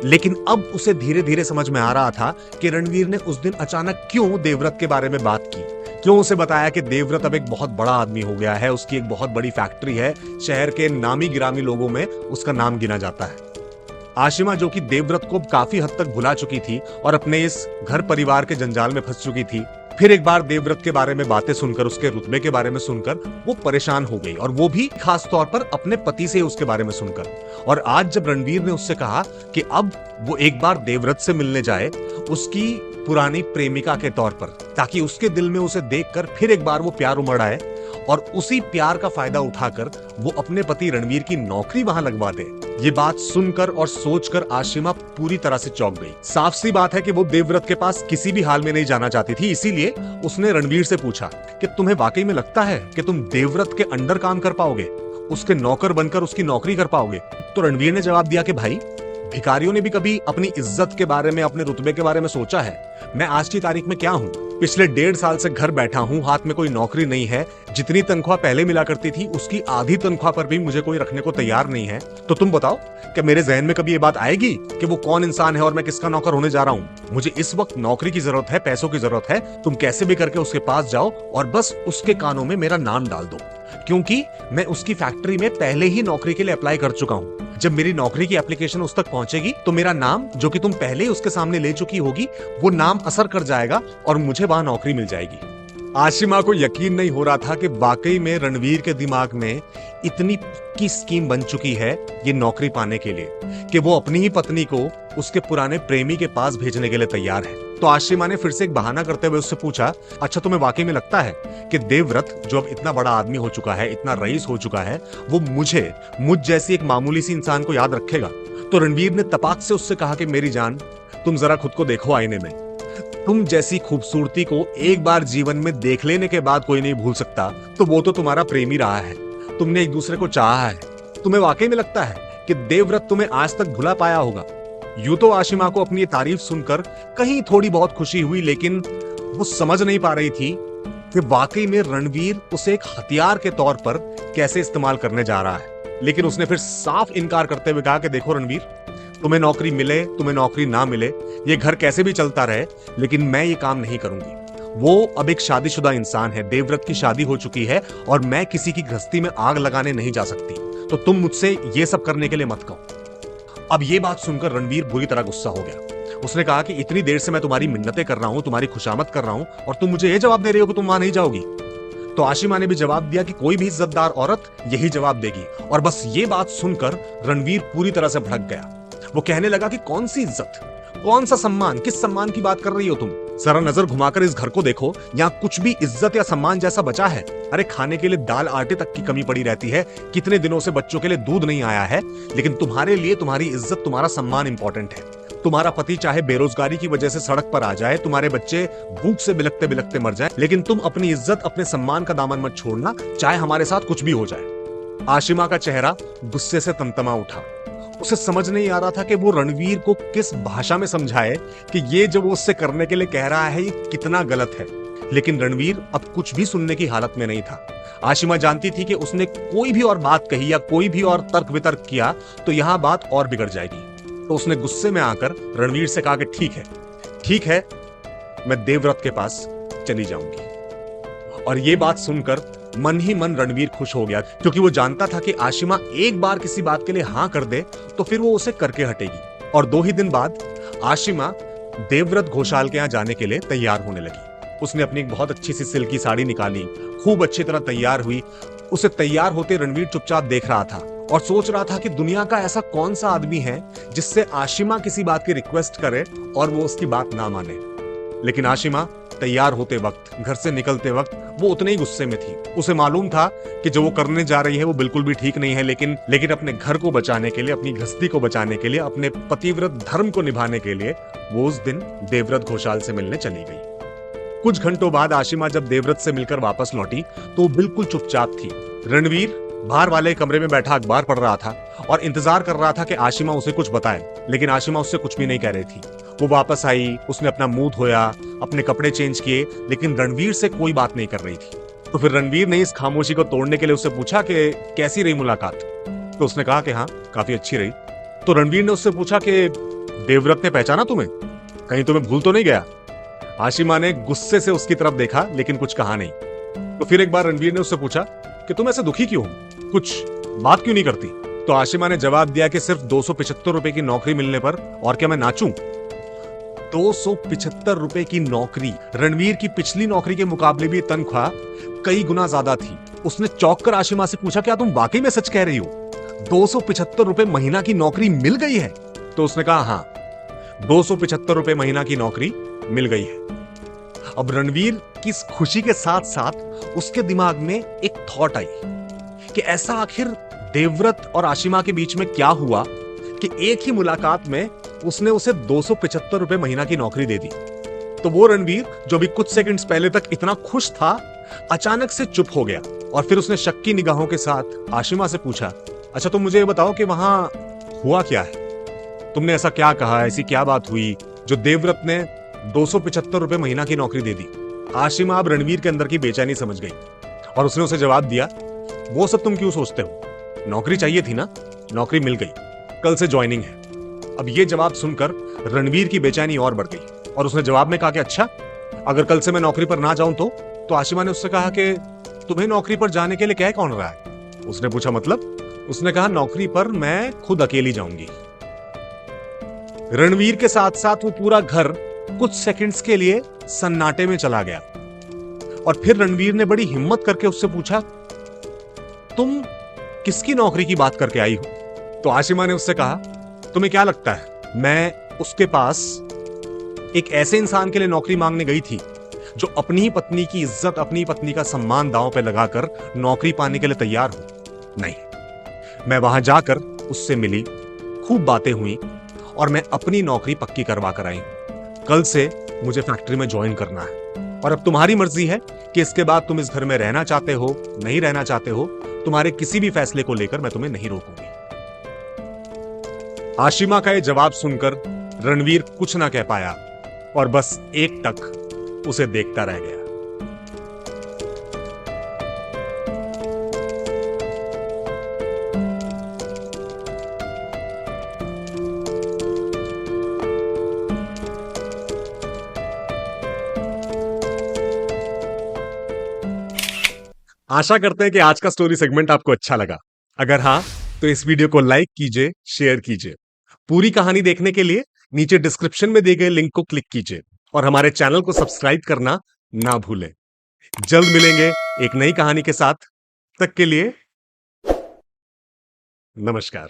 लेकिन अब उसे धीरे धीरे समझ में आ रहा था कि रणवीर ने उस दिन अचानक क्यों देवव्रत के बारे में बात की, क्यों उसे बताया कि देवव्रत अब एक बहुत बड़ा आदमी हो गया है, उसकी एक बहुत बड़ी फैक्ट्री है, शहर के नामी गिरामी लोगों में उसका नाम गिना जाता है। आशिमा, जो कि देवव्रत को काफी हद तक भुला चुकी थी और अपने इस घर परिवार के जंजाल में फंस चुकी थी, फिर एक बार देवव्रत के बारे में बातें सुनकर, उसके रुतबे के बारे में सुनकर वो परेशान हो गई, और वो भी खास तौर पर अपने पति से उसके बारे में सुनकर। और आज जब रणवीर ने उससे कहा कि अब वो एक बार देवव्रत से मिलने जाए, उसकी पुरानी प्रेमिका के तौर पर, ताकि उसके दिल में उसे देखकर फिर एक बार वो प्यार उमड़ आए और उसी प्यार का फायदा उठाकर वो अपने पति रणवीर की नौकरी वहां लगवा दे, ये बात सुनकर और सोचकर आशिमा पूरी तरह से चौंक गई। साफ सी बात है कि वो देवव्रत के पास किसी भी हाल में नहीं जाना चाहती थी, इसीलिए उसने रणवीर से पूछा कि तुम्हें वाकई में लगता है कि तुम देवव्रत के अंडर काम कर पाओगे, उसके नौकर बनकर उसकी नौकरी कर पाओगे? तो रणवीर ने जवाब दिया कि भाई, भिखारियों ने भी कभी अपनी इज्जत के बारे में, अपने रुतबे के बारे में सोचा है? मैं आज की तारीख में क्या हूँ? पिछले 1.5 साल से घर बैठा हूँ, हाथ में कोई नौकरी नहीं है, जितनी तनख्वाह पहले मिला करती थी उसकी आधी तनख्वाह पर भी मुझे कोई रखने को तैयार नहीं है। तो तुम बताओ, क्या मेरे जहन में कभी ये बात आएगी कि वो कौन इंसान है और मैं किसका नौकर होने जा रहा हूँ? मुझे इस वक्त नौकरी की जरूरत है, पैसों की जरूरत है, तुम कैसे भी करके उसके पास जाओ और बस उसके कानों में मेरा नाम डाल दो, क्योंकि मैं उसकी फैक्ट्री में पहले ही नौकरी के लिए अप्लाई कर चुका हूँ। जब मेरी नौकरी की एप्लीकेशन उस तक पहुंचेगी तो मेरा नाम, जो कि तुम पहले ही उसके सामने ले चुकी होगी, वो नाम असर कर जाएगा और मुझे वहां नौकरी मिल जाएगी। आशिमा को यकीन नहीं हो रहा था कि वाकई में रणवीर के दिमाग में इतनी की स्कीम बन चुकी है ये नौकरी पाने के लिए, कि वो अपनी ही पत्नी को उसके पुराने प्रेमी के पास भेजने के लिए तैयार है। तो आशिमा ने फिर से एक बहाना करते हुए उससे पूछा, अच्छा तुम्हें वाकई में लगता है कि देवव्रत, जो अब इतना बड़ा आदमी हो चुका है, इतना रईस हो चुका है, वो मुझ जैसी एक मामूली सी इंसान को याद रखेगा? तो रणवीर ने तपाक से उससे कहा कि मेरी जान, तुम जरा खुद को देखो आईने में। तुम जैसी खूबसूरती को एक बार जीवन में देख लेने के बाद कोई नहीं भूल सकता, तो वो तो तुम्हारा प्रेमी रहा है, तुमने एक दूसरे को चाहा है। तुम्हें वाकई में लगता है कि देवव्रत तुम्हें आज तक भुला पाया होगा? यूं तो आशिमा को अपनी तारीफ सुनकर कहीं थोड़ी बहुत खुशी हुई, लेकिन वो समझ नहीं पा रही थी कि वाकई में रणवीर उसे एक हथियार के तौर पर कैसे इस्तेमाल करने जा रहा है। लेकिन उसने फिर साफ इनकार करते हुए कहा कि देखो रणवीर, तुम्हें नौकरी मिले, तुम्हें नौकरी ना मिले, ये घर कैसे भी चलता रहे, लेकिन मैं ये काम नहीं करूंगी। वो अब एक शादीशुदा इंसान है, देवव्रत की शादी हो चुकी है और मैं किसी की गृहस्थी में आग लगाने नहीं जा सकती, तो तुम मुझसे ये सब करने के लिए मत कहो। अब ये बात सुनकर रणवीर बुरी तरह गुस्सा हो गया। उसने कहा कि इतनी देर से मैं तुम्हारी मिन्नतें कर रहा हूं, तुम्हारी खुशामद कर रहा हूं, और तुम मुझे ये जवाब दे रही हो कि तुम वहां नहीं जाओगी? तो आशिमा ने भी जवाब दिया कि कोई भी इज्जतदार औरत यही जवाब देगी। और बस ये बात सुनकर रणवीर पूरी तरह से भड़क गया। वो कहने लगा कि कौन सी इज्जत, कौन सा सम्मान, किस सम्मान की बात कर रही हो तुम? जरा नजर घुमाकर इस घर को देखो, यहाँ कुछ भी इज्जत या सम्मान जैसा बचा है? अरे खाने के लिए दाल आटे तक की कमी पड़ी रहती है, कितने दिनों से बच्चों के लिए दूध नहीं आया है, लेकिन तुम्हारे लिए तुम्हारी इज्जत, तुम्हारा सम्मान इंपॉर्टेंट है। तुम्हारा पति चाहे बेरोजगारी की वजह से सड़क पर आ जाए, तुम्हारे बच्चे भूख से बिलखते बिलखते मर जाए, लेकिन तुम अपनी इज्जत, अपने सम्मान का दामन मत छोड़ना, चाहे हमारे साथ कुछ भी हो जाए। आशिमा का चेहरा गुस्से से तमतमा उठा। उसे समझ नहीं आ रहा था कि वो रणवीर को किस भाषा में समझाए कि ये जो वो उससे करने के लिए कह रहा है ये कितना गलत है। लेकिन रणवीर अब कुछ भी सुनने की हालत में नहीं था। आशिमा जानती थी कि उसने कोई भी और बात कही या कोई भी और तर्क वितर्क किया तो यहां बात और बिगड़ जाएगी। तो उसने गुस्से में आकर रणवीर से कहा कि ठीक है, मैं देवव्रत के पास चली जाऊंगी। और ये बात सुनकर मन ही मन रणवीर खुश हो गया, क्योंकि वो जानता था कि आशिमा एक बार किसी बात के लिए हां कर दे तो फिर वो उसे करके हटेगी। और 2 ही दिन बाद आशिमा देवव्रत घोषाल के यहां जाने के लिए तैयार होने लगी। उसने अपनी एक बहुत अच्छी सी सिल्क की साड़ी निकाली, खूब अच्छी तरह तैयार हुई। उसे तैयार होते रणवीर चुपचाप देख रहा था और सोच रहा था कि दुनिया का ऐसा कौन सा आदमी है जिससे आशिमा किसी बात की रिक्वेस्ट करे और वो उसकी बात ना माने। लेकिन आशिमा तैयार होते वक्त, घर से निकलते वक्त वो उतने ही गुस्से में थी। उसे मालूम था कि जो वो करने जा रही है वो बिल्कुल भी ठीक नहीं है, लेकिन अपने घर को बचाने के लिए, अपनी गृहस्थी को बचाने के लिए, अपने पतिव्रत धर्म को निभाने के लिए वो उस दिन देवव्रत घोषाल से मिलने चली गई। कुछ घंटों बाद आशिमा जब देवव्रत से मिलकर वापस लौटी तो वो बिल्कुल चुपचाप थी। रणवीर बाहर वाले कमरे में बैठा अखबार पढ़ रहा था और इंतजार कर रहा था कि आशिमा उसे कुछ बताए, लेकिन आशिमा उससे कुछ भी नहीं कह रही थी। वो वापस आई, उसने अपना मुंह धोया, अपने कपड़े चेंज किए, लेकिन रणवीर से कोई बात नहीं कर रही थी। तो फिर रणवीर ने इस खामोशी को तोड़ने के लिए उससे पूछा कि कैसी रही मुलाकात? तो उसने कहा कि हाँ, काफी अच्छी रही। तो रणवीर ने उससे पूछा कि देवव्रत ने पहचाना तुम्हें? कहीं तुम्हें भूल तो नहीं गया? आशिमा ने गुस्से से उसकी तरफ देखा लेकिन कुछ कहा नहीं। तो फिर एक बार रणवीर ने उससे पूछा कि तुम ऐसे दुखी क्यों हो, कुछ बात क्यों नहीं करती? तो आशिमा ने जवाब दिया कि सिर्फ 275 रुपए की नौकरी मिलने पर और क्या मैं नाचूं? 275 रुपए की नौकरी, रणवीर की पिछली नौकरी के मुकाबले भी तनख्वाह कई गुना ज्यादा थी। उसने चौंक कर आशिमा से पूछा, क्या तुम वाकई में सच कह रही हो? 275 रुपए महीना की नौकरी मिल गई है? तो उसने कहा हाँ, 275 रुपए महीना की नौकरी मिल गई है। अब रणवीर की इस खुशी के साथ साथ उसके दिमाग में एक थॉट आई कि ऐसा आखिर देवव्रत और आशिमा के बीच में क्या हुआ कि एक ही मुलाकात में उसने उसे 275 रुपए महीना की नौकरी दे दी। तो वो रणवीर जो भी कुछ सेकंड्स पहले तक इतना खुश था, अचानक से चुप हो गया और फिर उसने शक की निगाहों के साथ आशिमा से पूछा, अच्छा तुम मुझे ये बताओ कि वहां हुआ क्या है? तुमने ऐसा क्या कहा, ऐसी क्या बात हुई जो देवव्रत ने 275 रुपए महीना की नौकरी दे दी? आशिमा अब रणवीर के अंदर की बेचैनी समझ गई और उसने उसे जवाब दिया, वो सब तुम क्यों सोचते हो, नौकरी चाहिए थी ना, नौकरी मिल गई, कल से ज्वाइनिंग है। अब ये जवाब सुनकर रणवीर की बेचैनी और बढ़ गई और उसने जवाब में कहा कि अच्छा, अगर कल से मैं नौकरी पर ना जाऊं तो आशिमा ने उससे कहा कि तुम्हें नौकरी पर जाने के लिए कह कौन रहा है? उसने पूछा मतलब? उसने कहा नौकरी पर मैं खुद अकेली जाऊंगी। रणवीर के साथ साथ वो पूरा घर कुछ सेकंड्स के लिए सन्नाटे में चला गया और फिर रणवीर ने बड़ी हिम्मत करके उससे पूछा, तुम किसकी नौकरी की बात करके आई हो? तो आशिमा ने उससे कहा, तुम्हें क्या लगता है मैं उसके पास एक ऐसे इंसान के लिए नौकरी मांगने गई थी जो अपनी ही पत्नी की इज्जत, अपनी पत्नी का सम्मान दांव पे लगाकर नौकरी पाने के लिए तैयार हो? नहीं, मैं वहां जाकर उससे मिली, खूब बातें हुई और मैं अपनी नौकरी पक्की करवा कर आई। कल से मुझे फैक्ट्री में ज्वाइन करना है और अब तुम्हारी मर्जी है कि इसके बाद तुम इस घर में रहना चाहते हो, नहीं रहना चाहते हो। तुम्हारे किसी भी फैसले को लेकर मैं तुम्हें नहीं रोकूंगी। आशिमा का यह जवाब सुनकर रणवीर कुछ ना कह पाया और बस एकटक उसे देखता रह गया। आशा करते हैं कि आज का स्टोरी सेगमेंट आपको अच्छा लगा। अगर हाँ, तो इस वीडियो को लाइक कीजिए, शेयर कीजिए। पूरी कहानी देखने के लिए नीचे डिस्क्रिप्शन में दिए गए लिंक को क्लिक कीजिए और हमारे चैनल को सब्सक्राइब करना ना भूलें। जल्द मिलेंगे एक नई कहानी के साथ। तक के लिए नमस्कार।